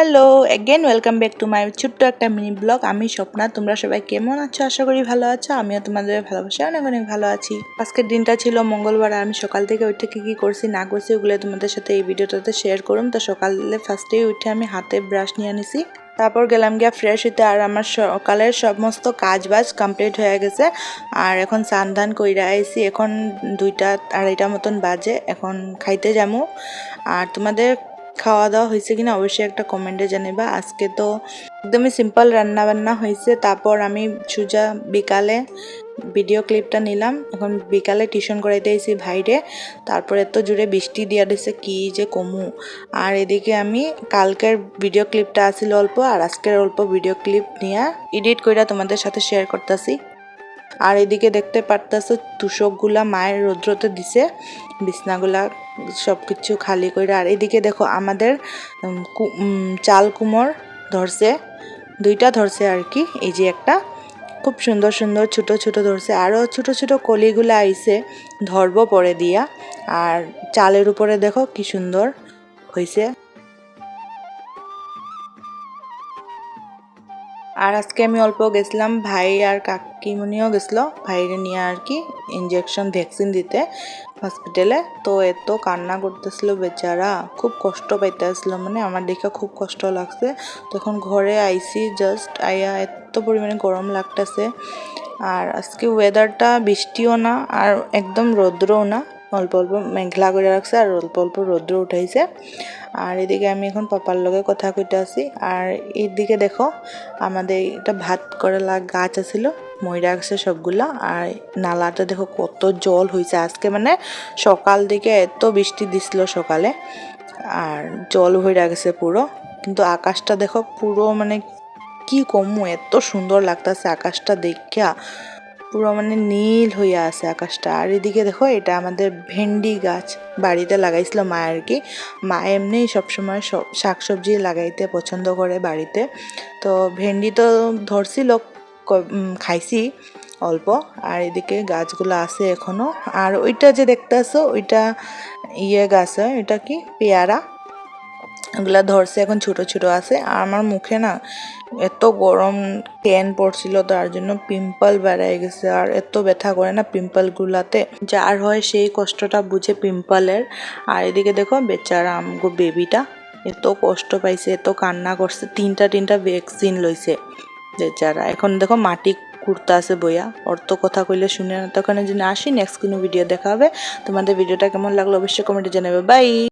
Hello again welcome back to my ছোট্ট একটা mini blog. আমি স্বপ্না। তোমরা সবাই কেমন আছো? আশা করি ভালো আছো। আমিও তোমাদের ভালোবাসা অনেক অনেক ভালো আছি। আজকের দিনটা ছিল মঙ্গলবার। আমি সকাল থেকে উঠে কি করছি না করছি ওগুলো তোমাদের সাথে এই ভিডিওটাতে শেয়ার করুন। তো সকালে ফার্স্টেই উঠে আমি হাতে ব্রাশ নিয়ে নিছি, তারপর গেলাম গিয়া ফ্রেশ হইতে। আর আমার সকালের সমস্ত কাজ বাজ কমপ্লিট হয়ে গেছে। আর এখন স্নান ধান কইরা আইছি। এখন 2টা 2:30 মতন বাজে। এখন খাইতে যাবো। আর তোমাদের খাওয়া দাওয়া হয়েছে কিনা অবশ্যই একটা কমেন্টে জানাবা। আজকে তো একদমই সিম্পল রান্না বান্না হয়েছে। তারপর আমি সোজা বিকালে ভিডিও ক্লিপটা নিলাম। এখন বিকালে টিউশন করাইতে আইছি ভাইরে। তারপর এত জোরে বৃষ্টি দিয়া দিছে কি যে কমু। আর এদিকে আমি কালকের ভিডিও ক্লিপটা আসিল অল্প, আর আজকের অল্প ভিডিও ক্লিপ নিয়ে এডিট কইরা তোমাদের সাথে শেয়ার করতেছি। আর এদিকে দেখতে পারতেছো তুষকগুলা মায়ের রৌদ্রতে দিছে, বিছনাগুলা সব কিছু খালি করে। আর এদিকে দেখো আমাদের চাল কুমড় ধরছে, 2টা ধরছে আর কি। এই যে একটা খুব সুন্দর সুন্দর ছোট ছোট ধরছে, আরও ছোট ছোট কলিগুলা আইছে, ধরবো পরে দিয়া। আর চালের উপরে দেখো কি সুন্দর হয়েছে। আর আজকে আমি অল্প গেছিলাম, ভাই আর কাকিমণিও গেছিলো ভাইরে নিয়ে আর কি ইঞ্জেকশন ভ্যাকসিন দিতে হসপিটালে। তো এত কান্না করতেছিল বেচারা, খুব কষ্ট পাইতেছিল, মানে আমার দেখে খুব কষ্ট লাগছে। তখন ঘরে আইসি জাস্ট আইয়া এত পরিমাণে গরম লাগতেছে। আর আজকে ওয়েদারটা বৃষ্টিও না আর একদম রৌদ্রও না, অল্প অল্প মেঘলা করে রাখছে আর অল্প অল্প রৌদ্র উঠাইছে। আর এদিকে আমি এখন পাপার লগে কথা কইতে আছি। আর এইদিকে দেখো আমাদের একটা ভাত করেলা গাছ আছিল, মইরা গেছে সবগুলা। আর নালাটা দেখো কত জল হয়েছে আজকে, মানে সকাল দিকে এত বৃষ্টি দিছিল সকালে, আর জল হয়ে গেছে পুরো। কিন্তু আকাশটা দেখো পুরো, মানে কি কমু, এত সুন্দর লাগতেছে আকাশটা দেখা, পুরো মানে নীল হইয়া আছে আকাশটা। আর এদিকে দেখো এটা আমাদের ভেন্ডি গাছ, বাড়িতে লাগাইছিল মা আর কি। মা এমনি সবসময় সব শাকসবজি লাগাইতে পছন্দ করে বাড়িতে। তো ভেন্ডি তো ধরছিল, খাইছি অল্প। আর এদিকে গাছগুলো আছে এখনো। আর ওইটা যে দেখতেছো ওইটা গাছ হয়, এটা কি পেয়ারা, ওগুলা ধরছে এখন ছোট ছোট আছে। আর আমার মুখে না এত গরম ট্যান পড়ছিল, তার জন্য পিম্পল বেড়াই গেছে। আর এত ব্যথা করে না পিম্পল গুলাতে, যার হয় সেই কষ্টটা বুঝে পিম্পলের। আর এদিকে দেখো বেচারা আমগো বেবিটা এত কষ্ট পাইছে, এত কান্না করছে, 3টা ভ্যাকসিন লইছে বেচারা। এখন দেখো মাটি কুর্তা আছে বইয়া, ওর তো কথা কইলে শুনে না। তখন যদি আসি নেক্সট কোনো ভিডিও দেখা হবে। তোমাদের ভিডিওটা কেমন লাগলো অবশ্যই কমেন্টে জানাবে। বাই।